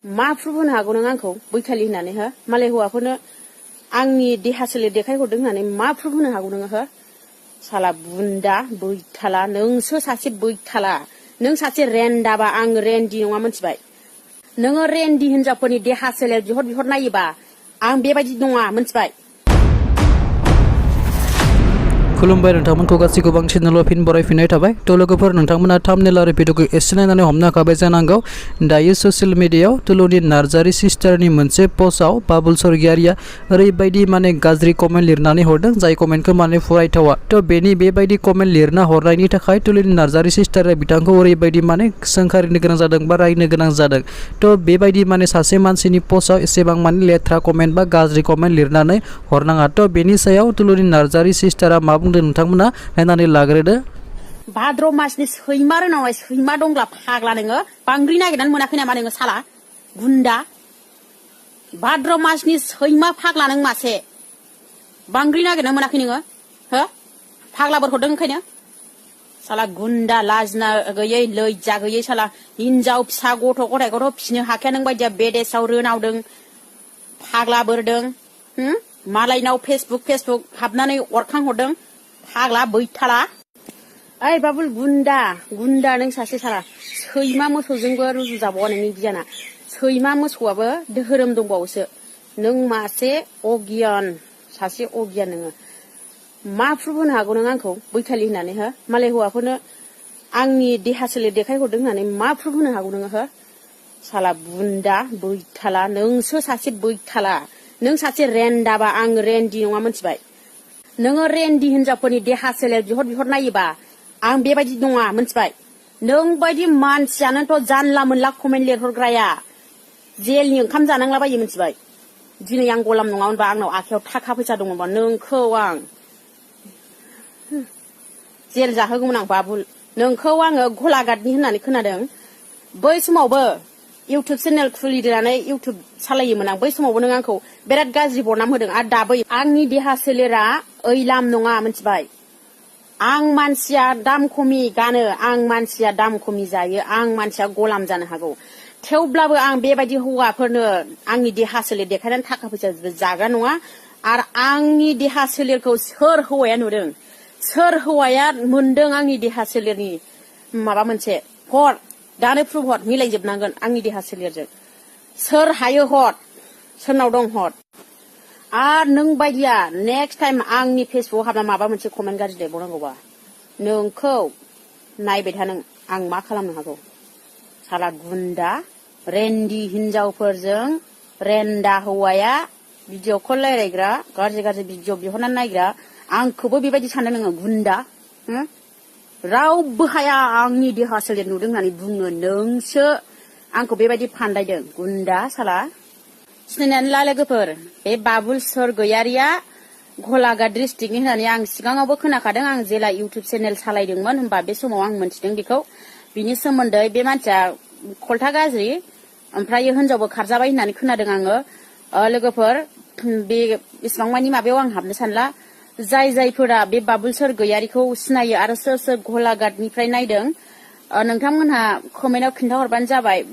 मा प्रुफ होनो हागौ नों आंखौ बैखालि होननानै हो मालाय हौवाफोरनो आंनि देहा सोलेर देखायहरदों होननानै मा प्रुफ होनो हागौ नोङो हो साला बुन्दा बैथाला नोंसो सासे बैथाला नों सासे रेन्डाबा आं रेन्डि नङा मोनथिबाय नोङो रेन्डि हिनजावफोरनि देहा सोलेर बिहर नायोबा आं बेबायदि नङा मोनथिबाय खुलुमबाय नोंथांमोनखौ गासैखौ बांसिन फिन बरायफिननाय थाबाय थ' लोगोफोर नोंथांमोना थाम्बनेल आरो भिडिअखौ एसे नायनानै हमनो हाखाबाय जानांगौ दायो ससियेल मिडियायाव तुलुनि नार्जारी सिस्टारनि मोनसे पस्टआव बाबुल स्वर्गियारिया ओरैबायदि गाज्रि कमेन्ट लिरनानै हरदों जाय कमेन्टखौ फरायथावा थ' बेबायदि कमेन्ट लिरना हरनायनि थाखाय तुलुनि नार्जारी सिस्टारा बिथांखौ ओरैबायदि सोंखारिनो गोनां जादों बा रायनो गोनां जादों थ' बेबायदि सासे मानसिनि पस्टआव एसेबां लेथ्रा कमेन्ट बा गाज्रि कमेन्ट लिरनानै हरनाङा थ' बेनि सायाव तुलुनि नार्जारी सिस्टारा मा नोंथांमोना नायनानै लाग्रोदो भाद्र मासनि सैमा रोनावनाय सैमा दंग्ला फाग्ला नोङो बांग्रि नागिरनानै मोनाखै नामा नोङो साला गुन्दा भाद्र मासनि सैमा फाग्ला नों मासे बांग्रि नागिरनानै मोनाखै नोङो हो फाग्लाफोर हरदों ओंखायनो साला गुन्दा लाजिना गैयै लैजा गैयै साला हिनजाव फिसा गथ' गथायखौथ' फिसिनो हाखाया नों बायदिया बेदेसाव रोनावदों फाग्ला बोरदों मालायनाव फेसबुक हाबनानै अरखांहरदों फाग्ला बैथाला ओइ बाबुल गुन्दा नों सासे साला सैमा मोसौजोंबो रुजुजाबावा नोंनि गियाना सैमा मोसौआबो धोरोम दंबावोसो नों मासे अगियान सासे अगियान नोङो मा प्रुफ होनो हागौ नों आंखौ बैखालि होननानै हो मालाय हौवाफोरनो आंनि देहा सोलेर देखायहरदों होननानै मा प्रुफ होनो हागौ नोङो हो साला बुन्दा बैथाला नोंसो सासे बैथाला नों सासे रेन्डाबा आं रेन्डि नङा मोनथिबाय नोङो रेन्डि हिनजावफोरनि देहा सोलेर बिहर नायोबा आं बेबायदि नङा मोनथिबाय नों बायदि मानसियानोथ' जानला मोनला कमेन्ट लिरहरग्राया जेलनि ओंखाम जानांलाबायो मोनथिबाय दिनै आं गलाम नङामोनबा आंनाव आखायाव थाखा फैसा दङमोनबा नोंखौ आं जेल जाहोगौमोन आं बाबुल नोंखौ आङो गलाघाटनि होननानै खोनादों बै समावबो इउटुब चेनेल खुलिनानै इउटुब सालायोमोन आं बै समावबो नों आंखौ बिराद गाज्रि बरनाम होदों आरो दाबो आंनि देहा सोलेरा ओइलाम नङा मोनथिबाय आं मानसिया दाम खमि गानो आं मानसिया दाम खमि जायो आं मानसिया गलाम जानो हागौ थेवब्लाबो आं बेबायदि हौवाफोरनो आंनि देहा सोलेर देखायनानै थाखा फैसा जाग्रा नङा आरो आंनि देहा सोलेरखौ सोर हौवाया नुदों सोर हौवाया मोनदों आंनि देहा सोलेरनि माबा मोनसे हर दानो प्रुफ हर मिलायजोबनांगोन आंनि देहा सोलेरजों सोर हायो हर सोरनाव दं हर आरो नों बायदिया नेक्स्ट टाइम आंनि फेसबुकआव हाबना माबा मोनसे कमेन्ट गाज्रि लिरबावनांगौबा नोंखौ नायबाय था नों आं मा खालामनो हागौ साला गुन्दा रेन्डि हिनजावफोरजों रेन्डा हौवाया भिडिअ कल रायलायग्रा गाज्रि भिडिअ बिहरनानै नायग्रा आंखौबो बेबायदि सानदों नोङो गुन्दा रावबो हाया आंनि देहा सोलेर नुदों होननानै बुङो नोंसो आंखौ बेबायदि फान्दायदों गुन्दा साला सिनायनानै ला लोगोफोर बे बाबुल स्वर्गियारिया गलाघाट डिस्ट्रिक्टनि होननानै आं सिगाङावबो खोनाखादों आं जेला इउटुब चेनेल सालायदोंमोन होनबा बे समाव आं मोनथिदों बेखौ बिनि सोमोन्दै बे मानसिया खलथा गाज्रि ओमफ्राय हिनजावबो खारजाबाय होननानै खोनादों आङो लोगोफोर बे इसिबां मानि माबायाव आं हाबनो सानला जायफोरा बे बाबुल स्वर्गियारिखौ सिनायो आरो सोर गलाघाटनिफ्राय नायदों नोंथांमोनहा कमेन्टआव खिन्थाहरबानो जाबाय।